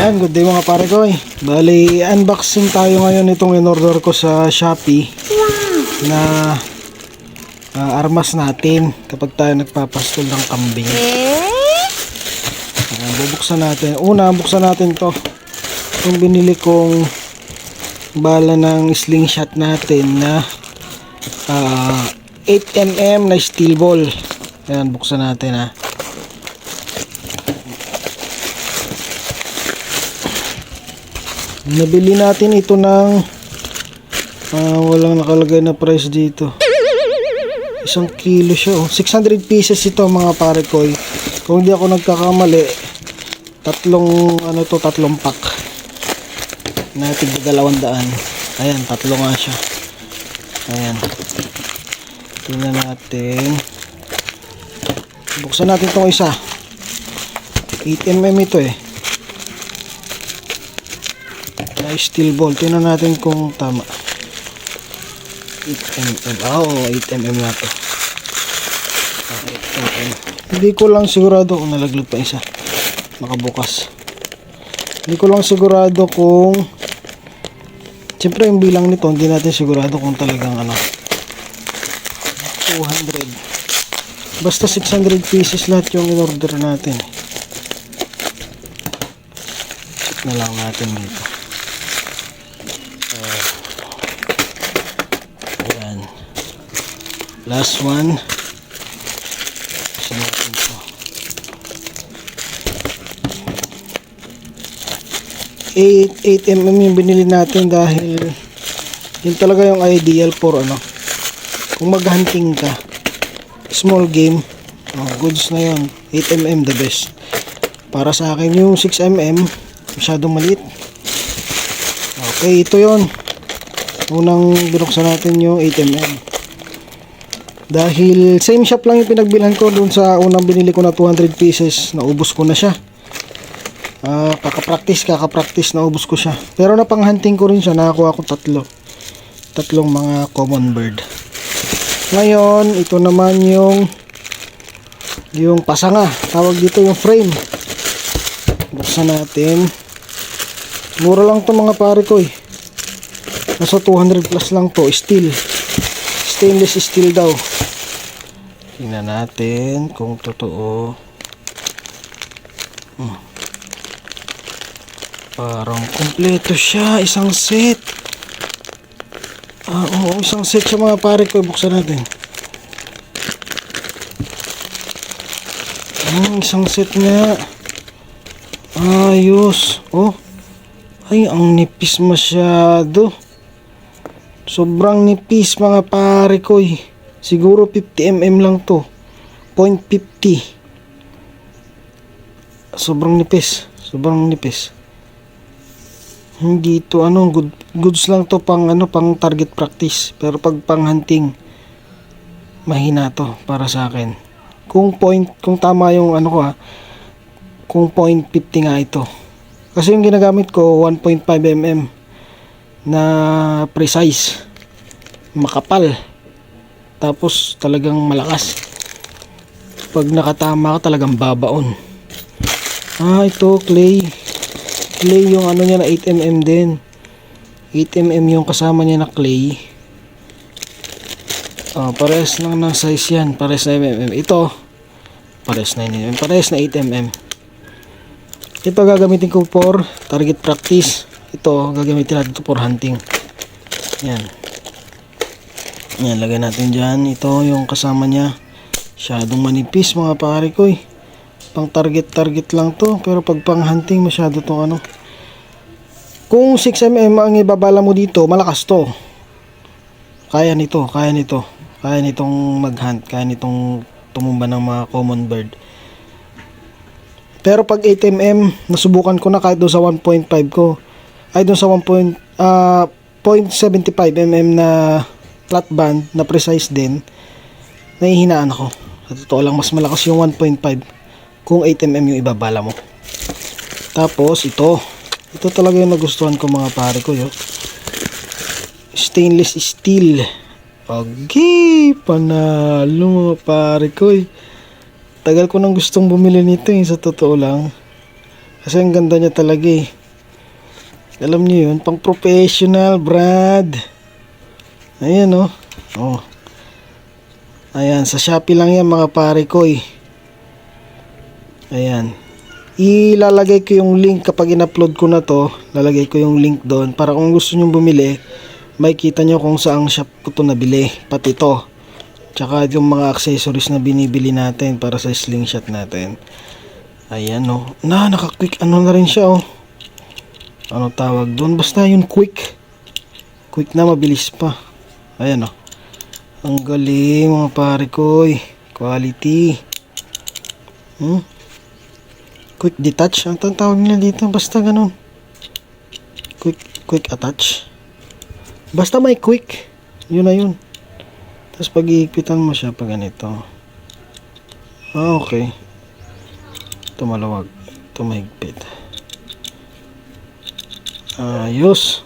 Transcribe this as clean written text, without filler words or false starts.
Ayan, good day mga pare ko eh. Bali, unboxing tayo ngayon itong in-order ko sa Shopee na armas natin kapag tayo nagpapastol ng kambing. Ayan, bubuksan natin. Buksan natin to. Yung binili kong bala ng slingshot natin na 8mm na steel ball. Ayan, buksan natin ha. Nabili natin ito ng walang nakalagay na price dito. 1 kilo siya oh. 600 pieces ito mga pare ko. Kung hindi ako nagkakamali, tatlong pack. Natin 200. Ayan, tatlo nga siya. Ayan. Tingnan natin. Buksan natin itong isa. 8mm ito eh. Steel ball. Tingnan natin kung tama. 8mm. 8mm na to. 8mm. Hindi ko lang sigurado kung nalaglag pa isa. Nakabukas. Hindi ko lang sigurado kung siyempre yung bilang nito hindi natin sigurado kung talagang 200. Basta 600 pieces lahat yung in-order natin. Check na lang natin dito. Ayan. Last one. Kasi natin ito. 8mm yung binili natin dahil yun talaga yung ideal for kung maghunting ka. Small game. Goods na yun. 8mm the best. Para sa akin yung 6mm masyadong maliit. Okay, ito yon. Unang binuksan natin yung 8mm. Dahil same shop lang yung pinagbilhan ko dun sa unang binili ko na 200 pieces. Naubos ko na siya. Kaka-practice naubos ko siya. Pero napang-hunting ko rin siya. Nakakuha ko tatlong mga common bird. Ngayon, ito naman yung pasanga. Tawag dito yung frame. Buksan natin. Mura lang to mga pare ko eh. Nasa 200 plus lang to. Stainless steel daw. Tingnan natin kung totoo. Parang kompleto siya. Isang set. Oo, isang set siya mga pare ko. Buksan natin. Isang set nga. Ayos. Oh. Ay, ang nipis masyado. Sobrang nipis mga pare ko eh. Siguro 50mm lang to. 0.50. Sobrang nipis. Hindi to goods lang to pang target practice. Pero pag pang hunting, mahina to para sa akin. Kung tama yung kung 0.50 nga ito. Kasi yung ginagamit ko 1.5mm na precise, makapal, tapos talagang malakas. Pag nakatama ka talagang babaon. Ito clay yung niya na 8mm din. 8mm yung kasama niya na clay. Pares lang ng size yan. Pares na mm. Ito pares na 9mm. Pares na 8mm. Ito gagamitin ko for target practice. Ito gagamitin natin for hunting. Yan, lagay natin dyan. Ito yung kasama niya. Masyadong manipis mga pare ko eh. Pang target lang to. Pero pag pang hunting masyado to Kung 6mm ang ibabala mo dito, malakas to. Kaya nitong mag-hunt. Kaya nitong tumumba ng mga common bird. Pero pag 8mm, nasubukan ko na kahit doon sa 1.5 ko. Ay doon sa 0.75mm na flat band na precise din, nahihinaan ako. Sa totoo lang, mas malakas yung 1.5 kung 8mm yung ibabala mo. Tapos ito talaga yung nagustuhan ko mga pare ko stainless steel. Okay, panalo mga pare ko Tagal ko nang gustong bumili nito sa totoo lang. Kasi ang ganda niya talaga Alam niyo yun, pang professional, Brad. Ayan, oh. Oh. Ayan, sa Shopee lang yan, mga pare ko, eh. Ayan. Ilalagay ko yung link kapag in-upload ko na to. Lalagay ko yung link doon para kung gusto nyo bumili, makikita nyo kung saang shop ko to nabili. Pati to. Tsaka yung mga accessories na binibili natin para sa slingshot natin. Ayan, oh. Naka-quick ano na rin siya, oh. Ano tawag doon? Basta yun, quick. Quick na, mabilis pa. Ayan, oh. Ang galing, mga pare ko, eh. Quality. Quick detach. Ang tawag nila dito. Basta ganun. Quick attach. Basta may quick. Yun na yun. Tapos pag iikpitan mo siya pag ganito. Okay. Ito maluwag. Ito mahigpit. Ayos.